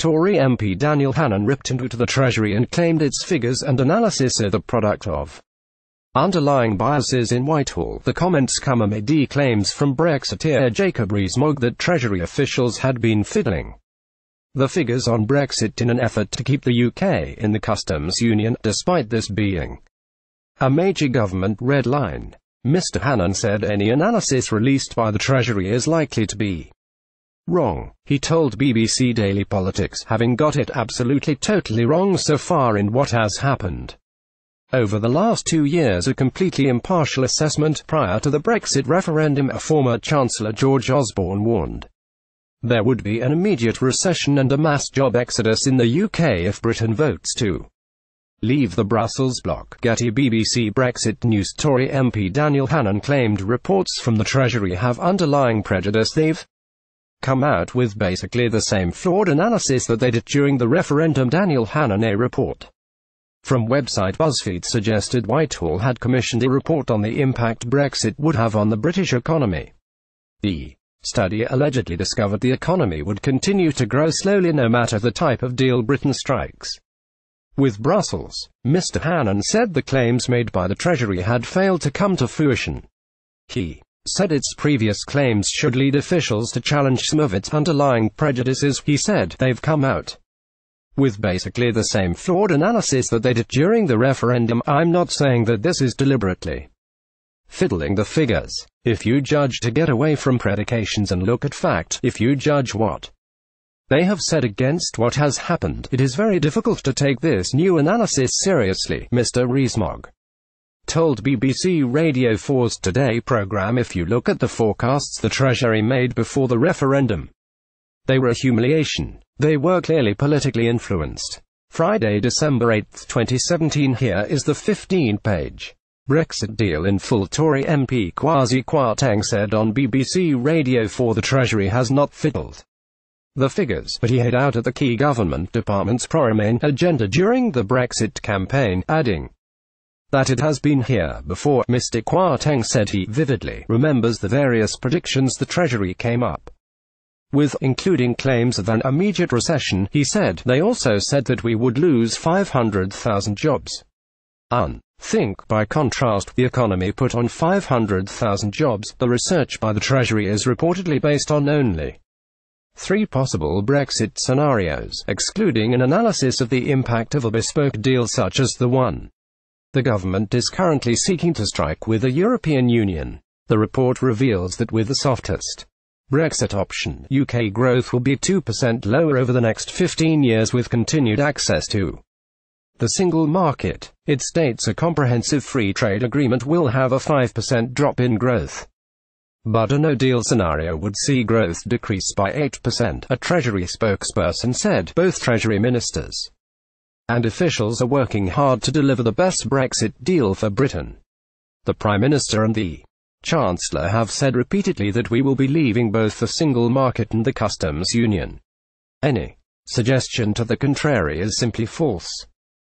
Tory MP Daniel Hannan ripped into the Treasury and claimed its figures and analysis are the product of underlying biases in Whitehall. The comments come amid claims from Brexiteer Jacob ReesMogg that Treasury officials had been fiddling the figures on Brexit in an effort to keep the UK in the customs union, despite this being a major government red line. Mr. Hannan said any analysis released by the Treasury is likely to be wrong. He told BBC Daily Politics, having got it absolutely totally wrong so far in what has happened over the last 2 years, a completely impartial assessment. Prior to the Brexit referendum, a former Chancellor George Osborne warned there would be an immediate recession and a mass job exodus in the UK if Britain votes to leave the Brussels bloc. Getty. BBC Brexit News. Tory MP Daniel Hannan claimed reports from the Treasury have underlying prejudice. They've come out with basically the same flawed analysis that they did during the referendum. Daniel Hannan. A report from website BuzzFeed suggested Whitehall had commissioned a report on the impact Brexit would have on the British economy. The study allegedly discovered the economy would continue to grow slowly no matter the type of deal Britain strikes with Brussels. Mr. Hannan said the claims made by the Treasury had failed to come to fruition. He said its previous claims should lead officials to challenge some of its underlying prejudices. He said they've come out with basically the same flawed analysis that they did during the referendum. I'm not saying that this is deliberately fiddling the figures. If you judge to get away from predications and look at fact, if you judge what they have said against what has happened, it is very difficult to take this new analysis seriously, Mr. ReesMogg told BBC Radio 4's Today programme. If you look at the forecasts the Treasury made before the referendum, they were a humiliation. They were clearly politically influenced. Friday, December 8, 2017. Here is the 15-page Brexit deal in full. Tory MP Kwasi Kwarteng said on BBC Radio 4 the Treasury has not fiddled the figures, but he hid out at the key government department's pro-Remain agenda during the Brexit campaign, adding that it has been here before. Mr. Kwarteng said he vividly remembers the various predictions the Treasury came up with, including claims of an immediate recession. He said they also said that we would lose 500,000 jobs. Think, by contrast, the economy put on 500,000 jobs. The research by the Treasury is reportedly based on only 3 possible Brexit scenarios, excluding an analysis of the impact of a bespoke deal such as the one the government is currently seeking to strike with the European Union. The report reveals that with the softest Brexit option, UK growth will be 2% lower over the next 15 years with continued access to the single market. It states a comprehensive free trade agreement will have a 5% drop in growth, but a no-deal scenario would see growth decrease by 8%, a Treasury spokesperson said. Both Treasury ministers and officials are working hard to deliver the best Brexit deal for Britain. The Prime Minister and the Chancellor have said repeatedly that we will be leaving both the single market and the customs union. Any suggestion to the contrary is simply false.